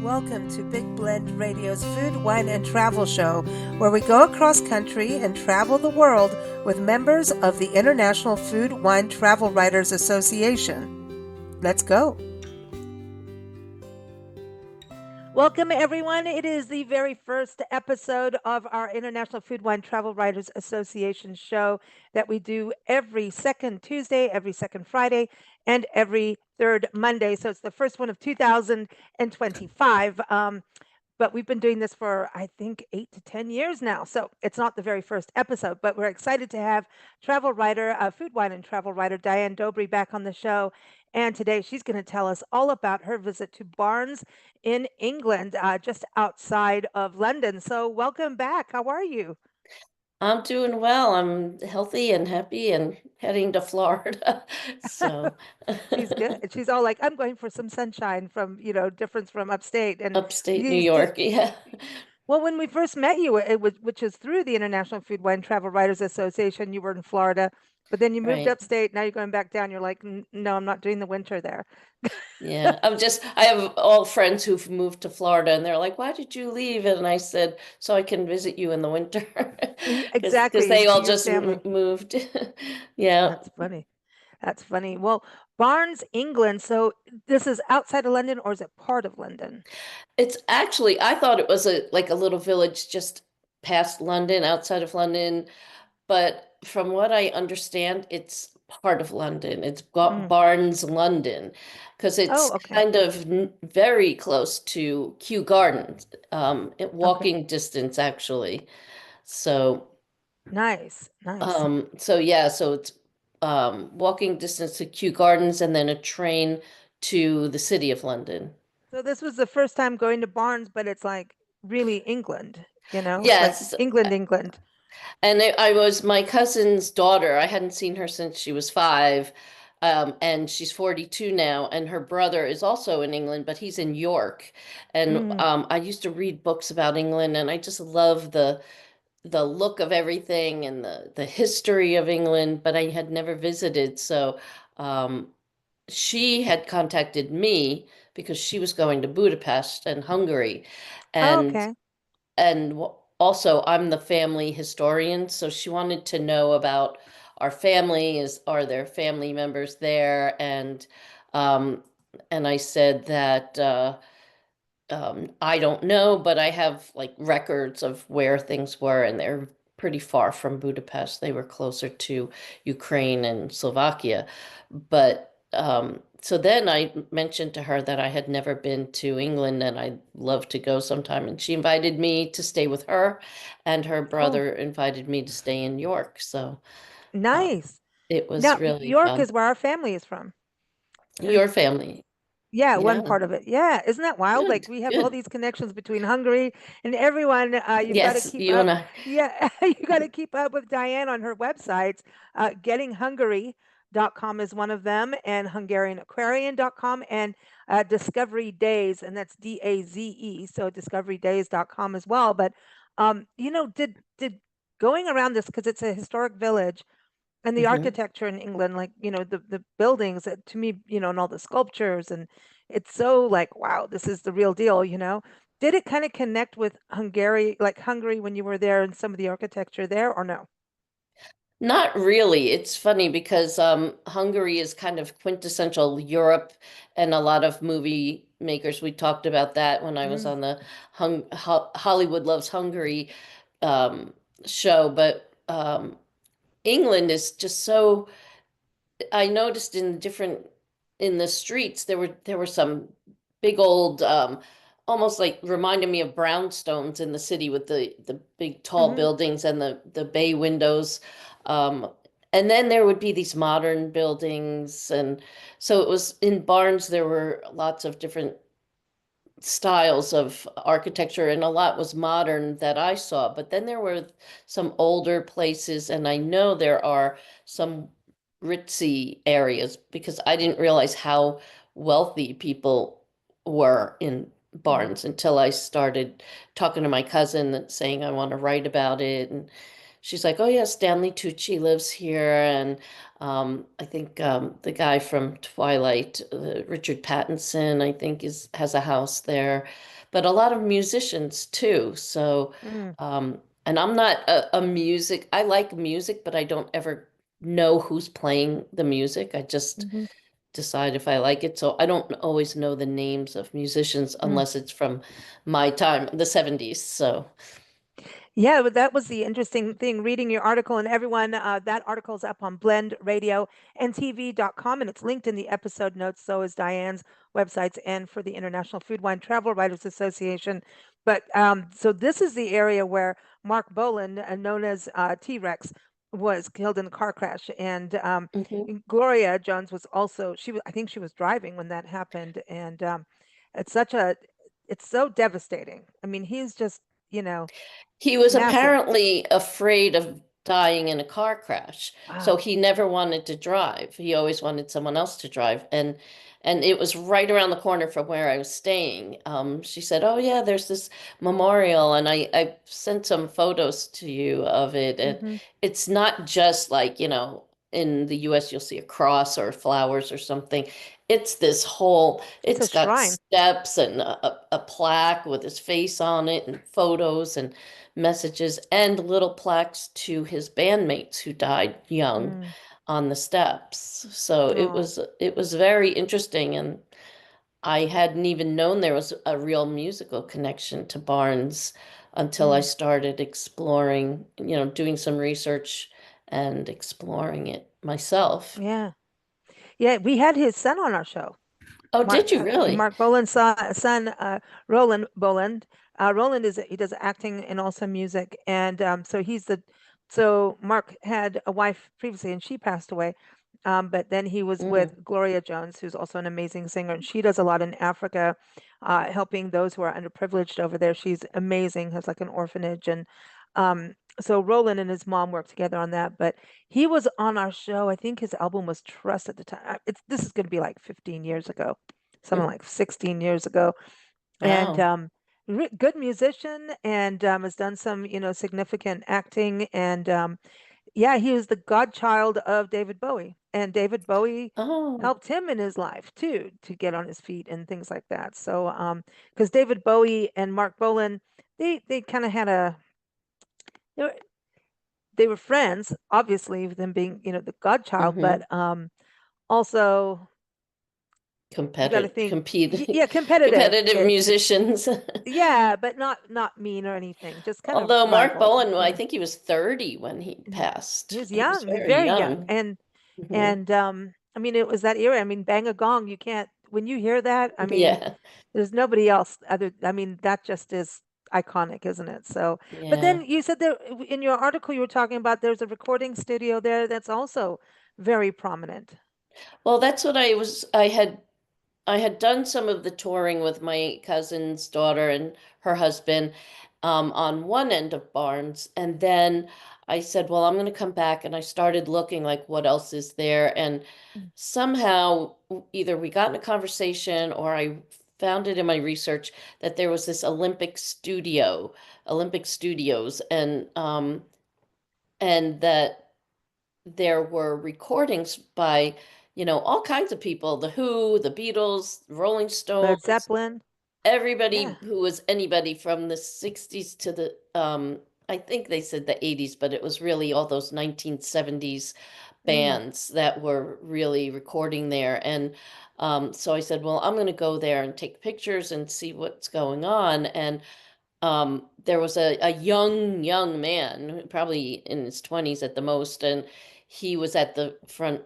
Welcome to Big Blend Radio's Food, Wine, and Travel Show, where we go across country and travel the world with members of the International Food, Wine, Travel Writers Association. Let's go. Welcome, everyone. It is the very first episode of our International Food, Wine, Travel Writers Association show that we do every second Tuesday, every second Friday, and every third Monday. So it's the first one of 2025. But we've been doing this for, I think, 8 to 10 years now. So it's not the very first episode, but we're excited to have travel writer, food, wine, and travel writer Diane Dobry back on the show. And today she's going to tell us all about her visit to Barnes in England, just outside of London. So welcome back. How are you? I'm doing well. I'm healthy and happy and heading to Florida. So She's good. She's all like, I'm going for some sunshine from, difference from upstate. And upstate New you just, York, yeah. well, when we first met you, it was, which is through the International Food, Wine, Travel Writers Association. You were in Florida, but then you moved Right. upstate. Now you're going back down. You're like, no, I'm not doing the winter there. Yeah. I have all friends who've moved to Florida and they're like, why did you leave? And I said, so I can visit you in the winter. Because Exactly, they and see all your just family. moved. Yeah. That's funny. That's funny. Well, Barnes, England. So this is outside of London, or is it part of London? It's actually, I thought it was a little village just past London, outside of London. But from what I understand, it's part of London. It's got Mm. Barnes, London, because Oh, it's okay. kind of very close to Kew Gardens, at Okay. walking distance actually. So, Nice. Nice. so yeah, so it's walking distance to Kew Gardens and then a train to the city of London. So this was the first time going to Barnes, but it's like really England, like Yes, England, England. and I was my cousin's daughter. I hadn't seen her since she was 5. And she's 42 now, and her brother is also in England, but he's in York. And Mm. I used to read books about England, and I just love the look of everything and the history of England, but I had never visited. So um, she had contacted me because she was going to Budapest and Hungary, Oh, and okay. also I'm the family historian, so she wanted to know about our family. Are there family members there? Um, and I said that I don't know, but I have like records of where things were, and they're pretty far from Budapest. They were closer to Ukraine and Slovakia. But so then I mentioned to her that I had never been to England and I'd love to go sometime. And she invited me to stay with her, and her Cool. brother invited me to stay in York. So uh, Nice. it was Now, really York fun. is where our family is from. Or Your family. yeah, one Yeah, part of it. Yeah, isn't that wild? Like good, we have all good. these connections between Hungary and everyone. You've got to Yes, keep you up. and I. Yeah, you got to keep up with Diane on her websites. Gettinghungary.com is one of them, and HungarianAquarian.com, and Discovery Days, and that's DAZE. So DiscoveryDays.com as well. But did going around this, because it's a historic village, and the Mhm. architecture in England, like, the buildings, to me, and all the sculptures, and it's so like, wow, this is the real deal. Did it kind of connect with Hungary when you were there, and some of the architecture there, or no? Not really. It's funny because Hungary is kind of quintessential Europe, and a lot of movie makers. We talked about that when I was Mm. on the Hollywood Loves Hungary um, show. But England is just so. I noticed in the streets there were some big old almost like reminded me of brownstones in the city with the big tall Hmm. buildings and the bay windows. Um, and then there would be these modern buildings, and so it was in Barnes there were lots of different styles of architecture, and a lot was modern that I saw. But then there were some older places, and I know there are some ritzy areas because I didn't realize how wealthy people were in Mm. Barnes until I started talking to my cousin and saying I want to write about it. And she's like, "Oh yeah, Stanley Tucci lives here," and I think the guy from Twilight, Richard Pattinson, I think is has a house there. but a lot of musicians too. So, Mm, and I'm not a music, I like music, but I don't ever know who's playing the music. I just mhm, decide if I like it. So I don't always know the names of musicians mm. unless it's from my time, the 70s. So, Yeah, but that was the interesting thing reading your article. And everyone, that article is up on blendradioandtv.com, and it's linked in the episode notes. So is Diane's websites and for the International Food Wine Travel Writers Association. But so this is the area where Mark Boland, known as T-Rex, was killed in a car crash. And mhm. Gloria Jones was also, I think she was driving when that happened. And it's such a, it's so devastating. I mean, he's just, you know, He was massive. apparently afraid of dying in a car crash, so Wow. he never wanted to drive. He always wanted someone else to drive, and it was right around the corner from where I was staying. She said, "Oh yeah, there's this memorial," and I sent some photos to you of it. And Mhm. it's not just like, in the US you'll see a cross or flowers or something. It's this whole, It's a it's got shrine. steps and a plaque with his face on it and photos and messages and little plaques to his bandmates who died young Mm. on the steps. So Oh, it was very interesting, and I hadn't even known there was a real musical connection to Barnes until I mm. started exploring, doing some research and exploring it myself. Yeah. Yeah, we had his son on our show. Oh, Mark did you really? Mark Boland's son, Roland Boland. Roland he does acting and also music, and so Mark had a wife previously, and she passed away. But then he was Mm. with Gloria Jones, who's also an amazing singer, and she does a lot in Africa, helping those who are underprivileged over there. She's amazing, has like an orphanage, and so Roland and his mom worked together on that. But he was on our show. I think his album was Trust at the time. This is going to be like 15 years ago, something Mm. like 16 years ago. And Wow. good musician, and has done some, significant acting. And yeah, he was the godchild of David Bowie. And David Bowie Oh. helped him in his life too to get on his feet and things like that. So, because David Bowie and Mark Bolan, they kind of had they were, they were friends, obviously, with them being, the godchild, Mm-hmm. but also you got to Competitive, think, compete, yeah, competitive. competitive musicians. Yeah, but not mean or anything, just kind of Although Mark rivals. Bowen, I Yeah. think he was 30 when he Mhm. He passed. was He was young, very very young. young. And Hmm. and I mean, it was that era. I mean, Bang a Gong, you can't when you hear that, I mean, Yeah, there's nobody else I mean, that just is iconic, isn't it? So, but yeah. then you said there in your article you were talking about there's a recording studio there that's also very prominent. Well, that's what I had done some of the touring with my cousin's daughter and her husband, on one end of Barnes. And then I said, well, I'm going to come back. And I started looking like what else is there. And Mm. somehow either we got in a conversation or I found it in my research that there was this Olympic Studios, and that there were recordings by, all kinds of people, the Who, the Beatles, Rolling Led Stones, Zeppelin. Yeah. everybody who was anybody from the 60s to the, I think they said the 80s, but it was really all those 1970s Mm. bands that were really recording there. And so I said, well, I'm going to go there and take pictures and see what's going on. And there was a young man, probably in his 20s at the most, and he was at the front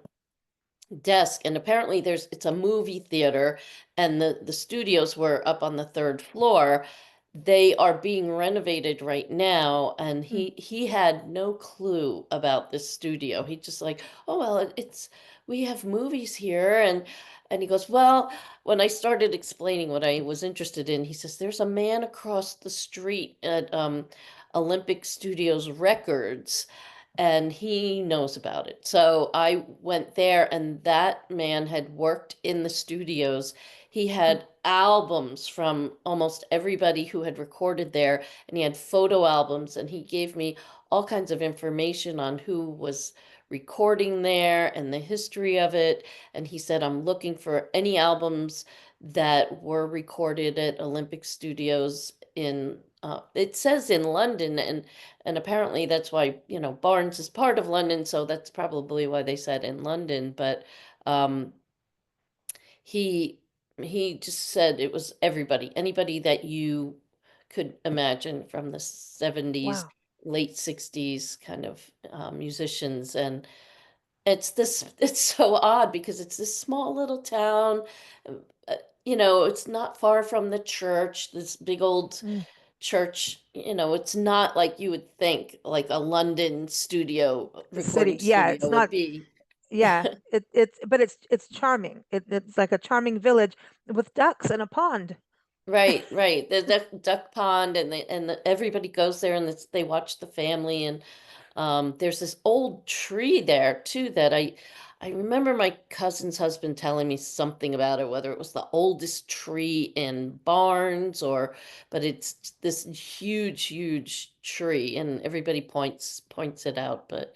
desk. And apparently it's a movie theater, and the studios were up on the third floor. They are being renovated right now, and Mm. he had no clue about this studio. He just like, oh well, it's we have movies here. And he goes, well, when I started explaining what I was interested in, he says there's a man across the street at Olympic Studios Records, and he knows about it. So I went there, and that man had worked in the studios. He Mm. had albums from almost everybody who had recorded there, and he had photo albums, and he gave me all kinds of information on who was recording there and the history of it. And he said, I'm looking for any albums that were recorded at Olympic Studios in it says in London, and apparently that's why, Barnes is part of London, so that's probably why they said in London, but um he he just said it was everybody, anybody that you could imagine from the 70s, Wow. late 60s kind of musicians. And it's so odd because it's this small little town. um, uh, it's not far from the church, this big old Mm. church. It's not like you would think like a London The city. recording Yeah, studio it's would not. be. Yeah, but it's charming. It's like a charming village with ducks and a pond. Right, right. The duck pond, everybody goes there, and they watch the family. And there's this old tree there too that I remember my cousin's husband telling me something about it, whether it was the oldest tree in Barnes, but it's this huge, huge tree, and everybody points it out. But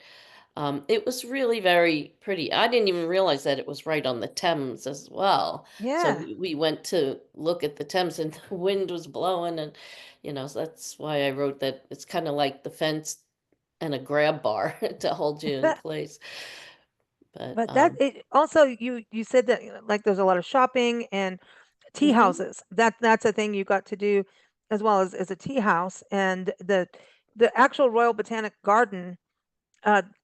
it was really very pretty. I didn't even realize that it was right on the Thames as well. So Yeah. we went to look at the Thames, and the wind was blowing, and so that's why I wrote that it's kind of like the fence and a grab bar to hold you in place. But But that it also you said that like there's a lot of shopping and tea mhm. houses. That's a thing you got to do as well as a tea house and the actual Royal Botanic Garden.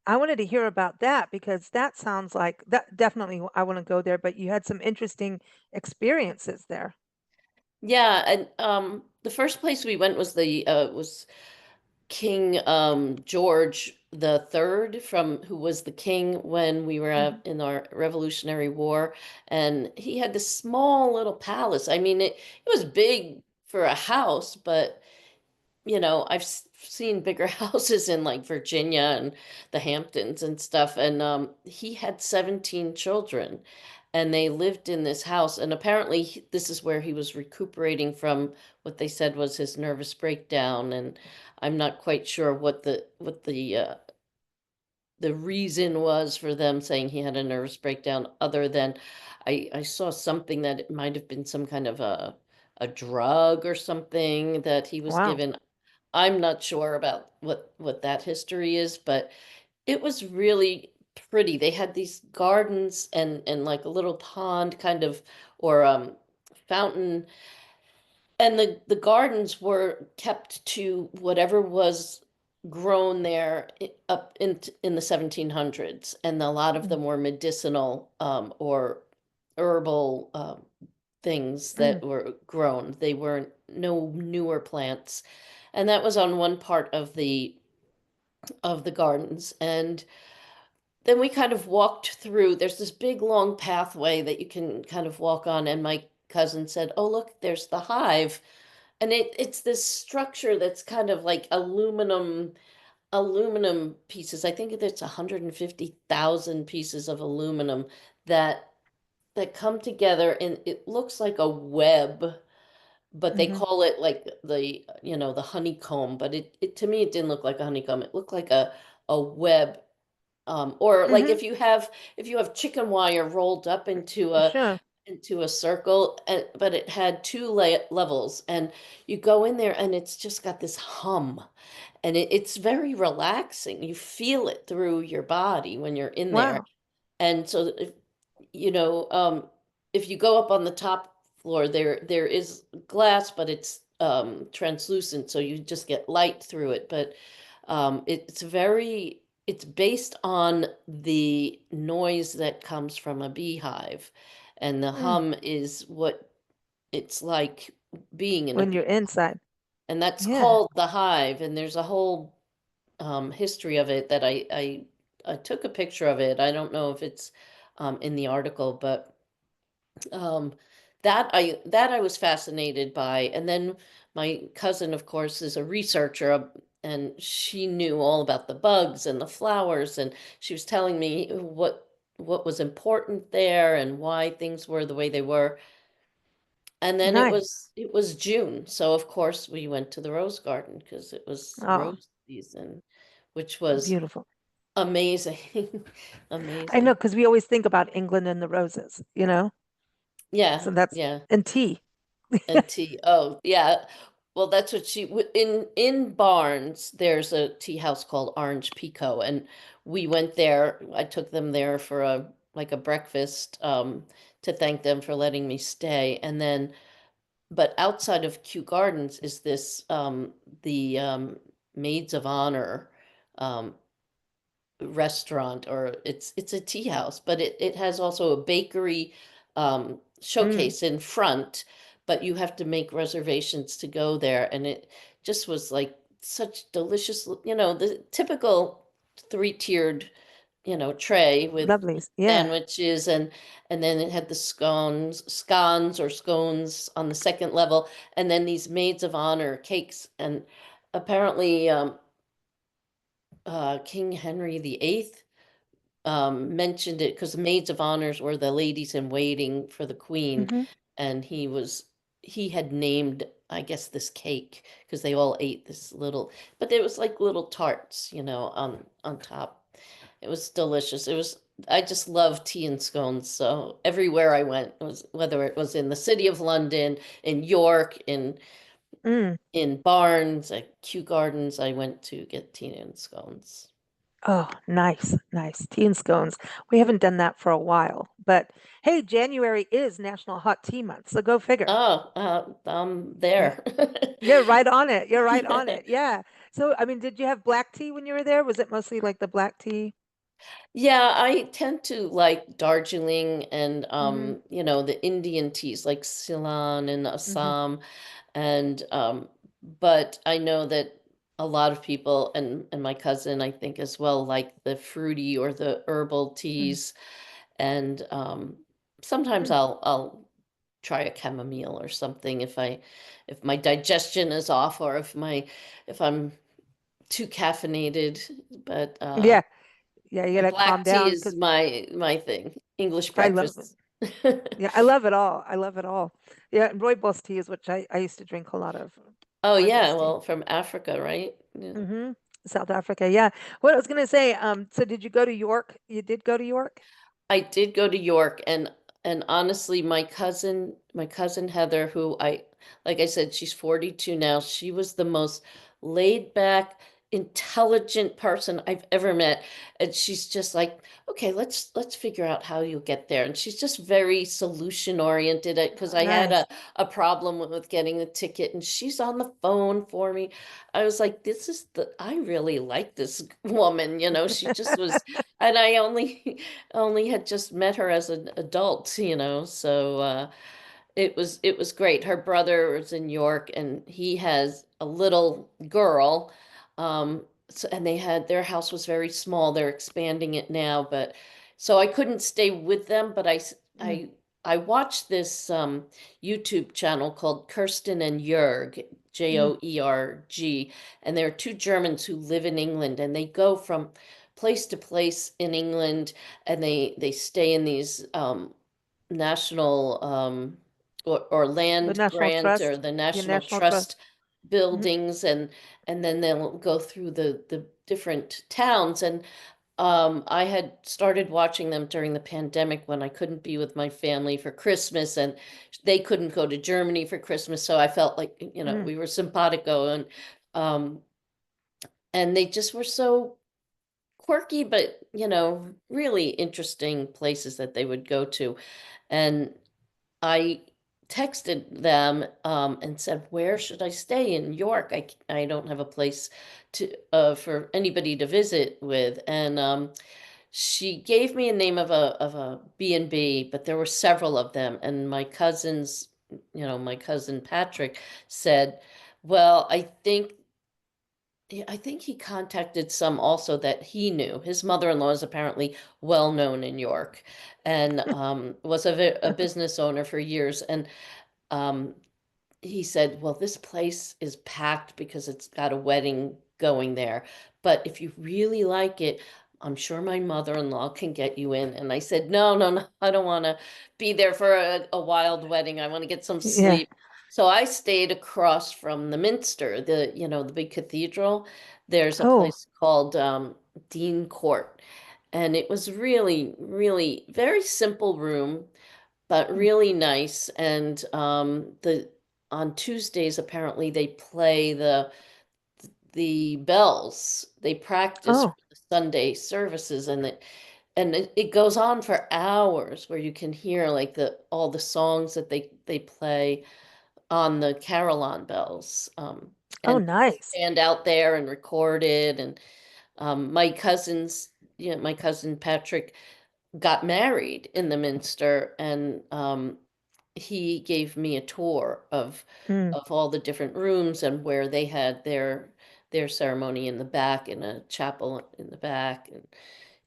I wanted to hear about that because that sounds like that definitely I want to go there, but you had some interesting experiences there. Yeah, and the first place we went was the was King George the Third, from who was the king when we were Mhm. in our Revolutionary War. And he had this small little palace. I mean, it was big for a house, but I've seen bigger houses in like Virginia and the Hamptons and stuff. And he had 17 children, and they lived in this house. And apparently, this is where he was recuperating from what they said was his nervous breakdown. And I'm not quite sure what the reason was for them saying he had a nervous breakdown, other than I saw something that it might have been some kind of a drug or something that he was Wow. given. I'm not sure about what that history is, but it was really pretty. They had these gardens and like a little pond kind of, or fountain, and the gardens were kept to whatever was grown there up in the 1700s, and a lot of Mm, them were medicinal, or herbal, things mm, that were grown. They weren't no newer plants. And that was on one part of the gardens. And then we kind of walked through. There's this big long pathway that you can kind of walk on, and my cousin said, "Oh, look, there's the hive." And it's this structure that's kind of like aluminum pieces. I think it's 150,000 pieces of aluminum that come together, and it looks like a web, but they mhm, call it like the honeycomb. But it to me, it didn't look like a honeycomb. It looked like a web. Or like mhm. if you have chicken wire rolled up Sure. into a circle, but it had two levels, and you go in there, and it's just got this hum, and it's very relaxing. You feel it through your body when you're in there. Wow. And so you know, um, if you go up on the top floor, there is glass, but it's translucent, so you just get light through it. But it's based on the noise that comes from a beehive, and the Mm. hum is what it's like being in a When you're beehive, inside. and that's Yeah. called the hive. And there's a whole history of it that I took a picture of it. I don't know if it's in the article, but um, that I was fascinated by. And then my cousin, of course, is a researcher, and she knew all about the bugs and the flowers, and she was telling me what was important there and why things were the way they were. And then it Nice. was it was June, so of course we went to the rose garden because it was Oh, rose season, which was beautiful. amazing. I know Amazing. because we always think about England and the roses, you know? So Yeah, that's yeah. and tea. And tea. Oh, yeah. Well, that's what in Barnes, there's a tea house called Orange Pico, and we went there. I took them there for a like a breakfast to thank them for letting me stay. And then but outside of Kew Gardens is this the Maids of Honor um restaurant, or it's a tea house, but it has also a bakery Mm, showcase in front, but you have to make reservations to go there, and it just was like such delicious, the typical three-tiered, tray with lovelies. Yeah. sandwiches, and then it had the scones or scones on the second level, and then these maids of honor cakes, and apparently King Henry VIII mentioned it because the maids of honors were the ladies in waiting for the queen, Hmm. and he had named, I guess, this cake because they all ate this little, but it was like little tarts, on top. It was delicious. I just love tea and scones. So everywhere I went, whether it was in the city of London, in York, Mm. in Barnes, at Kew Gardens, I went to get tea and scones. Oh, nice, nice. Tea and scones. We haven't done that for a while, but hey, January is National Hot Tea Month, so go figure. Oh, Yeah. there. You're right on it. You're right on it. Yeah. So, I mean, did you have black tea when you were there? Was it mostly like the black tea? Yeah, I tend to like Darjeeling and Mm-hmm. the Indian teas like Ceylon and Mm-hmm. Assam, and but I know that a lot of people, and my cousin I think as well, like the fruity or the herbal teas, and sometimes Mm-hmm. I'll try a chamomile or something if my digestion is off, or if I'm too caffeinated, but Yeah. Yeah. You the gotta calm black tea down is because my thing. English I love it. breakfasts. Yeah, I love it all. I love it all. Yeah, and rooibos tea is which I used to drink a lot of Oh yeah, rooibos tea. well, from Africa, right? Yeah. Mm-hmm. South Africa. Yeah. What I was gonna say, so did you go to York? You did go to York? I did go to York, and honestly, my cousin Heather, who like I said, she's 42 now. She was the most laid back, intelligent person I've ever met. And she's just like, okay, let's figure out how you'll get there. And she's just very solution oriented, because Oh, I had nice. a problem with getting the ticket, and she's on the phone for me. I was like, I really like this woman, she just was, and I only had just met her as an adult, so it was great. Her brother was in York, and he has a little girl. And their house was very small. They're expanding it now, but so I couldn't stay with them, but Mm, I watched this YouTube channel called Kirsten and Jörg, mm. Joerg, and they're two Germans who live in England, and they go from place to place in England, and they stay in these national or The land National grant or Trust. the Yeah, National National Trust. Trust Hmm. buildings, and then they'll go through the different towns. And I had started watching them during the pandemic when I couldn't be with my family for Christmas, and they couldn't go to Germany for Christmas, so I felt like Mm. we were simpatico, um and they just were so quirky, but really interesting places that they would go to. And I texted them and said, "Where should I stay in York? I don't have a place for anybody to visit with." And she gave me a name of a B&B, but there were several of them. And my cousin Patrick said, "Well, I think he contacted some also that he knew. His mother-in-law is apparently well known in York, and was a business owner for years. And um, he said, "Well, this place is packed because it's got a wedding going there. But if you really like it, I'm sure my mother-in-law can get you in." And I said, "No, no, no, I don't want to be there for a wild wedding. I want to get some Yeah. sleep." So I stayed across from the Minster, the big cathedral. There's a Oh, place called Dean Court, and it was really, really very simple room, but Mm. really nice. And the on Tuesdays apparently they play the bells. They practice for Oh, the Sunday services, and it goes on for hours where you can hear like the all the songs that they play on the carillon bells. oh, And people nice. stand out there and record it. And my cousins, my cousin Patrick got married in the Minster, and he gave me a tour Mm, of all the different rooms and where they had their ceremony in the back, in a chapel in the back. And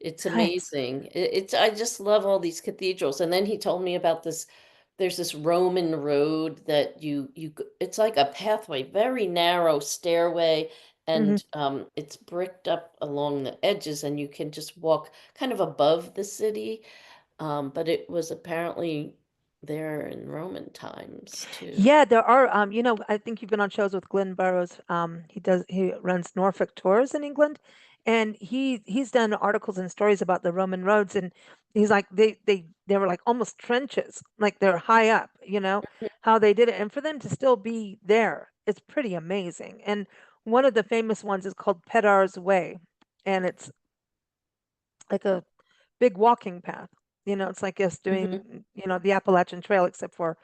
it's nice. amazing. It's I just love all these cathedrals. And then he told me about this. There's this Roman road that it's like a pathway, very narrow stairway, Hmm. and it's bricked up along the edges, and you can just walk kind of above the city. But it was apparently there in Roman times too. Yeah, there are, I think you've been on shows with Glenn Burrows. He runs Norfolk Tours in England, and he's done articles and stories about the Roman roads, and he's like they were like almost trenches, like they're high up, how they did it, and for them to still be there, it's pretty amazing. And one of the famous ones is called Pedar's Way, and it's like a big walking path. It's like us Hmm. doing, the Appalachian Trail, except for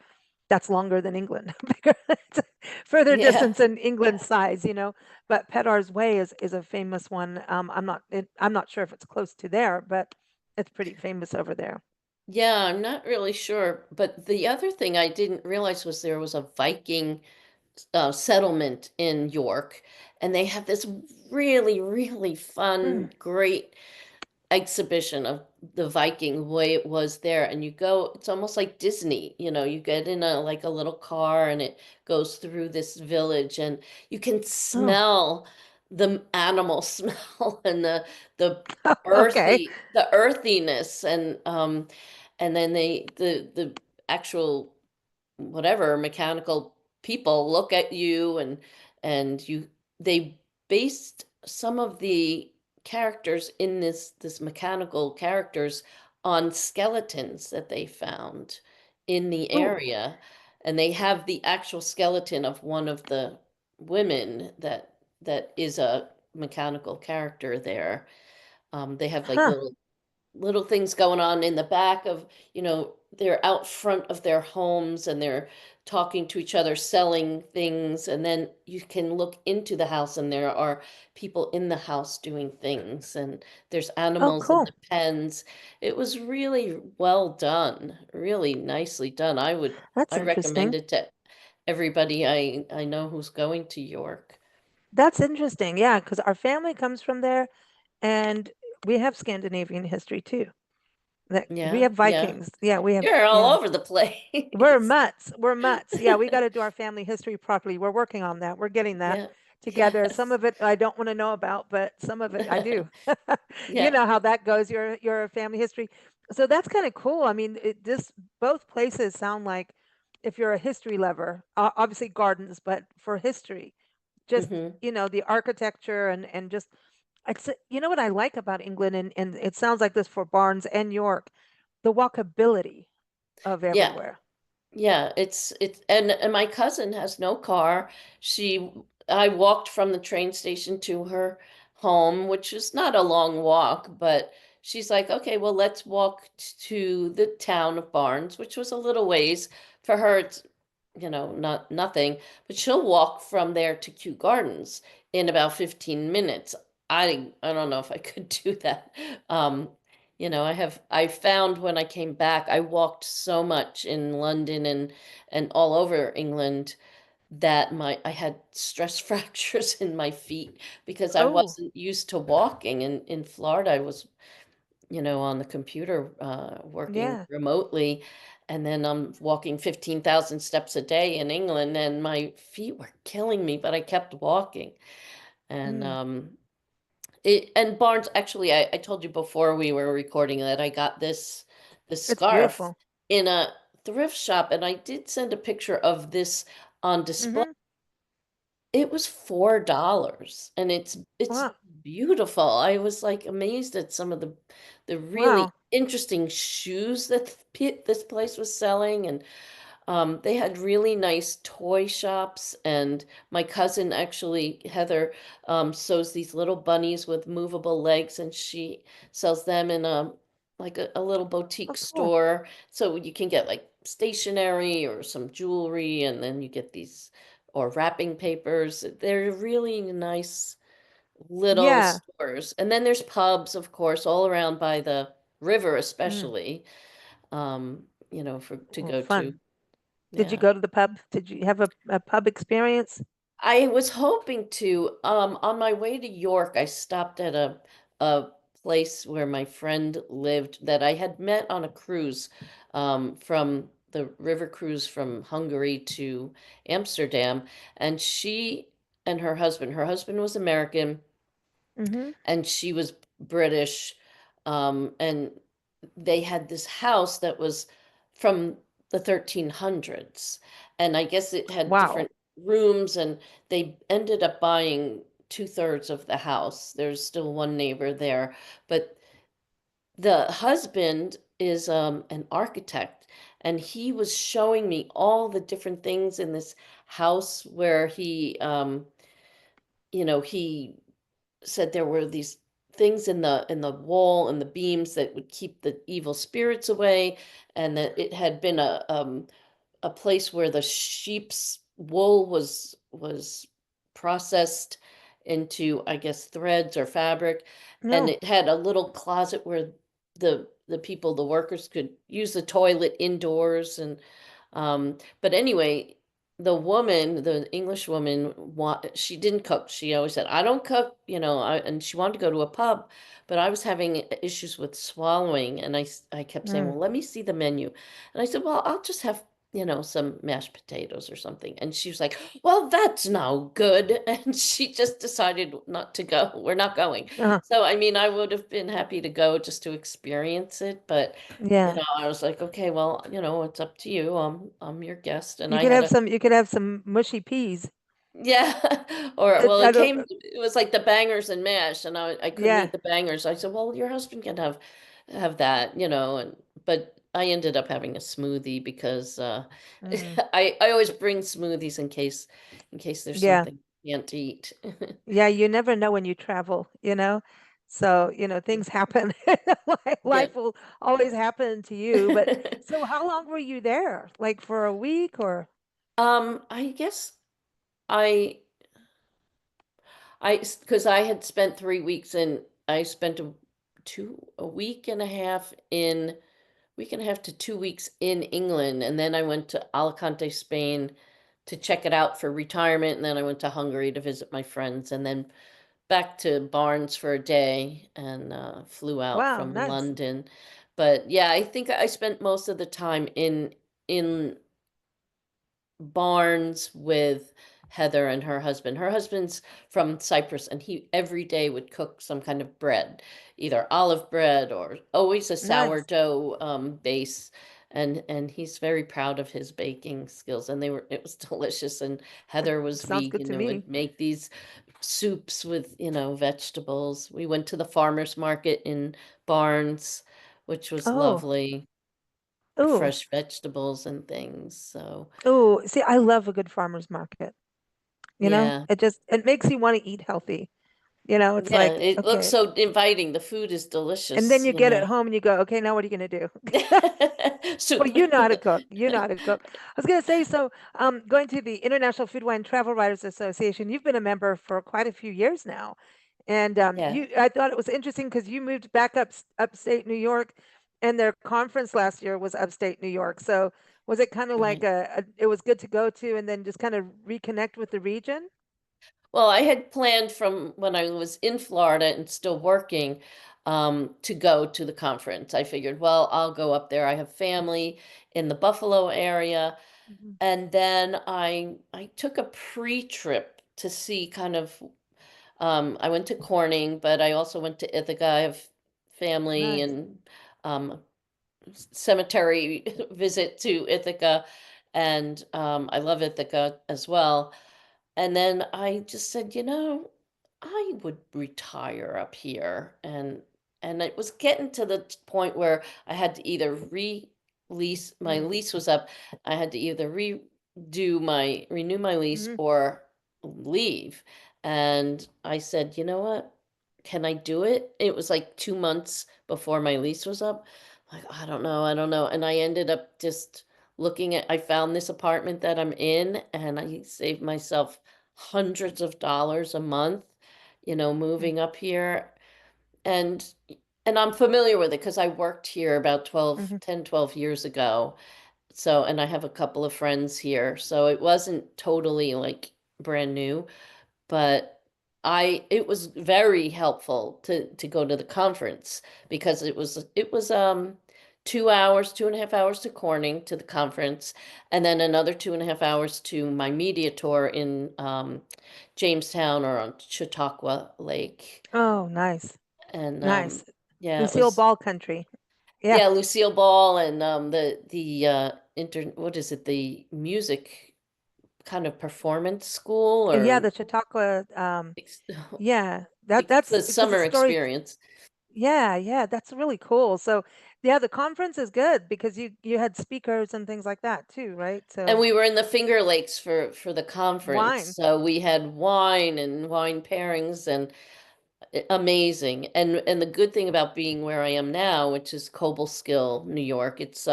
that's longer than England. Bigger, it's a further Yeah. distance than England's size, But Pedar's Way is a famous one. I'm not sure if it's close to there, but it's pretty famous over there. Yeah, I'm not really sure. But the other thing I didn't realize was there was a Viking settlement in York, and they have this really, really Mm. fun, great exhibition of the Viking way it was there. And you go, it's almost like Disney, you get in a like a little car and it goes through this village, and you can Oh, smell the animal smell and the okay. the earthiness. And then the actual whatever mechanical people look at you, and they based some of the characters in this mechanical characters on skeletons that they found in the Oh, area. And they have the actual skeleton of one of the women that is a mechanical character there. They have like huh. little things going on in the back of, they're out front of their homes, and they're talking to each other, selling things. And then you can look into the house, and there are people in the house doing things, and there's Oh, animals in cool. the pens. It was really well done, really nicely done. That's I recommend interesting. it to everybody I know who's going to York. That's interesting. Yeah, because our family comes from there, and we have Scandinavian history too. That we Yeah, have yeah. Vikings. Yeah, we have. You're all Yeah. over the We're place. mutts. We're mutts. Yeah, we got to do our family history properly. We're working on that. We're getting that Yeah. together. Some Yes. of it I don't want to know about, but some of it I do. You Yeah. know how that goes, your family history. So that's kind of cool. I mean, this both places sound like if you're a history lover, obviously gardens, but for history, just Hmm. the architecture and just what I like about England, and it sounds like this for Barnes and York, the walkability of Yeah. everywhere. Yeah, it's and my cousin has no car. She I walked from the train station to her home, which is not a long walk, but she's like, "Okay, well, let's walk to the town of Barnes," which was a little ways. For her, it's, not nothing, but she'll walk from there to Kew Gardens in about 15 minutes. I don't know if I could do that. Um, I found when I came back, I walked so much in London and all over England that my I had stress fractures in my feet because I Oh, wasn't used to walking. In Florida, I was, on the computer, working yeah. remotely, and then I'm walking 15,000 steps a day in England, and my feet were killing me, but I kept walking. And Mm, and Barnes, actually, I told you before we were recording that I got this it's scarf beautiful. in a thrift shop, and I did send a picture of this on display. Hmm. It was $4 and it's Wow. beautiful. I was like amazed at some of the really Wow. interesting shoes that this place was selling, and they had really nice toy shops. And my cousin, actually, Heather, sews these little bunnies with movable legs, and she sells them in a little Oh, boutique cool. store. So you can get like stationery or some jewelry, and then you get these or wrapping papers. They're really nice little Yeah. stores. And then there's pubs, of course, all around by the river, Mm. especially, for to Oh, go to. fun. Did you Yeah. go to the pub? Did you have a pub experience? I was hoping to. On my way to York, I stopped at a place where my friend lived that I had met on a cruise, from the river cruise from Hungary to Amsterdam, and she and her husband was American, Mm-hmm. and she was British, and they had this house that was from the 1300s, and I guess it had Wow. different rooms, and they ended up buying two-thirds of the house. There's still one neighbor there, but the husband is an architect, and he was showing me all the different things in this house where he said there were these things in the wall and the beams that would keep the evil spirits away, and that it had been a place where the sheep's wool was processed into, I guess, threads or fabric, and No. it had a little closet where the workers could use the toilet indoors. And but anyway, the English woman, she didn't cook. She always said, "I don't cook," and she wanted to go to a pub, but I was having issues with swallowing, and I kept saying, Mm. "Well, let me see the menu." And I said, "Well, I'll just have, some mashed potatoes or something." And she was like, "Well, that's no good." And she just decided not to go. We're not going. Uh, So, I mean, I would have been happy to go just to experience it, but yeah. I was like, okay, well, it's up to you. I'm your guest, and You I could had have a, some. You could have some mushy peas. yeah. Or well, I don't. it was like the bangers and mash, and I couldn't Yeah. eat the bangers. I said, well, your husband can have that, and but I ended up having a smoothie because Mm. I always bring smoothies in case there's Yeah. something I can't eat. Yeah. You never know when you travel. So things happen. Yeah. Life will always happen to you. But so, how long were you there? Like for a week or? I guess I because I had spent 3 weeks in, I spent a week and a half to 2 weeks in England, and then I went to Alicante, Spain, to check it out for retirement, and then I went to Hungary to visit my friends, and then back to Barnes for a day, and flew out Wow. from Nice. London. But yeah, I think I spent most of the time in Barnes with Heather and her husband. Her husband's from Cyprus, and he every day would cook some kind of bread, either olive bread or always a Nice. sourdough base. And he's very proud of his baking skills, and it was delicious. And Heather was Sounds good vegan to and me. would make these soups with, vegetables. We went to the farmers market in Barnes, which was Oh. lovely, Oh. fresh vegetables and things. So Oh. See, I love a good farmer's market. yeah. It makes you want to eat healthy. It's Yeah, like, it looks okay. so inviting. The food is And then delicious, you get it home and you go, okay, now what are you going to do? Well, Soup. you know how to cook. You know how to cook. I was going to say, so going to the International Food Wine Travel Writers Association, you've been a member for quite a few years now. And Yeah, I thought it was interesting because you moved back upstate New York, and their conference last year was upstate New York. So was it kind of like right. it was good to go to and then just kind of reconnect with the region? Well, I had planned from when I was in Florida and still working, to go to the conference. I figured, well, I'll go up there. I have family in the Buffalo area. Mhm. And then I took a pre-trip to see kind of, I went to Corning, but I also went to Ithaca. I have family, Nice. and um, cemetery visit to Ithaca, and I love Ithaca as well. And then I just said, I would retire up here. And it was getting to the point where I had to either release, my Mm-hmm. lease was up. I had to either renew my lease Mm-hmm. or leave. And I said, you know what? Can I do it? It was like 2 months before my lease was up. Like, I don't know. And I ended up just I found this apartment that I'm in, and I saved myself hundreds of dollars a month, moving up here. And and I'm familiar with it because I worked here about Mm-hmm. 12 years ago. So, and I have a couple of friends here. So it wasn't totally like brand new, but it was very helpful to go to the conference because it was 2 hours, 2.5 hours to Corning to the conference, and then another 2.5 hours to my media tour in Jamestown or on Chautauqua Lake. Oh, nice. And Nice. yeah, it Lucille was, Ball country. Yeah. yeah, Lucille Ball and the what is it, the music kind of performance school Yeah, or the Chautauqua, ex- yeah, that it's that's the because it's summer story. experience. Yeah, yeah, that's really cool. So, yeah, the conference is good because you had speakers and things like that too, right? And So, we were in the Finger Lakes for the conference. wine. So we had wine and wine pairings and amazing. And the good thing about being where I am now, which is Cobleskill, New York, it's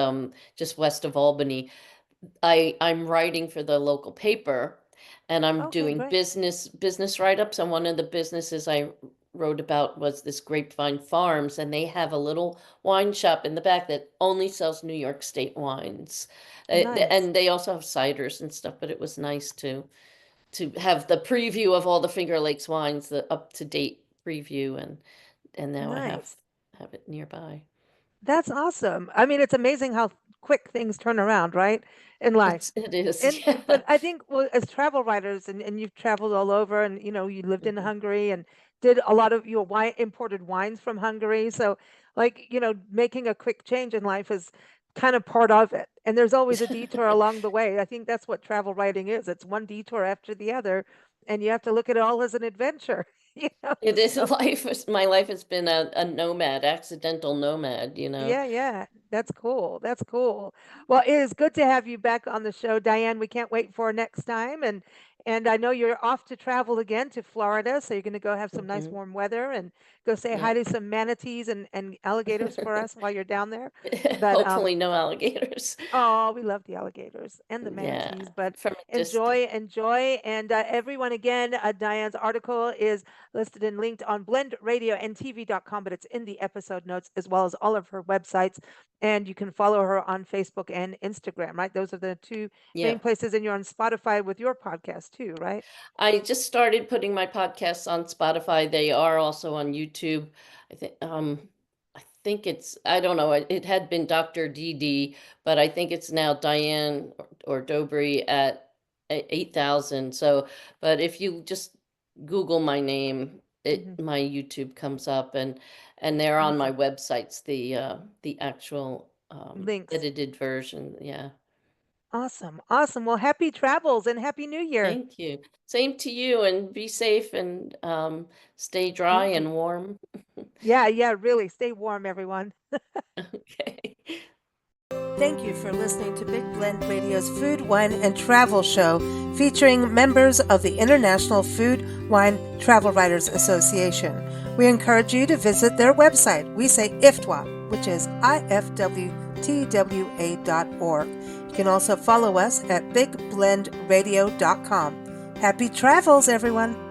just west of Albany. I'm writing for the local paper, and I'm Okay, doing great. business write-ups, and one of the businesses I wrote about was this Grapevine Farms, and they have a little wine shop in the back that only sells New York State wines. Nice. And they also have ciders and stuff, but it was nice to have the preview of all the Finger Lakes wines, the up-to-date preview, and now I Nice. have it nearby. That's awesome. I mean, it's amazing how quick things turn around, right? In life. It is, And yeah. but I think well, as travel writers and you've traveled all over and you lived in Mhm. Hungary and did a lot of your wine imported wines from Hungary. So like, making a quick change in life is kind of part of it. And there's always a detour along the way. I think that's what travel writing is. It's one detour after the other, and you have to look at it all as an adventure, It is So my life has been a nomad, accidental nomad. yeah, yeah. That's cool. That's cool. Well, it is good to have you back on the show, Diane. We can't wait for next time. And I know you're off to travel again to Florida, so you're going to go have some nice Hmm. warm weather and go say hi Yep. to some manatees and alligators for us while you're down there. But Hopefully no alligators. oh, we love the alligators and the Yeah, manatees, but from a distance. enjoy, enjoy. And everyone, again, Diane's article is listed and linked on blendradioandtv.com, but it's in the episode notes as well as all of her websites. And you can follow her on Facebook and Instagram, right? Those are the two main Yep. places. And you're on Spotify with your podcast too, right? I just started putting my podcasts on Spotify. They are also on YouTube. I think I think it's, I don't know, it had been Dr. DD, but I think it's now Diane or Dobry at 8,000. So, but if you just Google my name, Hmm. my YouTube comes up, and they're on my Awesome. websites, the actual Links. edited version. Yeah. Awesome. Awesome. Well, happy travels and happy New Year. Thank you. Same to you, and be safe and stay dry You too. and warm. Yeah, yeah, really. Stay warm, everyone. Okay. Thank you for listening to Big Blend Radio's Food, Wine, and Travel Show featuring members of the International Food, Wine, Travel Writers Association. We encourage you to visit their website. We say IFWTWA, which is IFWTWA.org. You can also follow us at bigblendradio.com. Happy travels, everyone!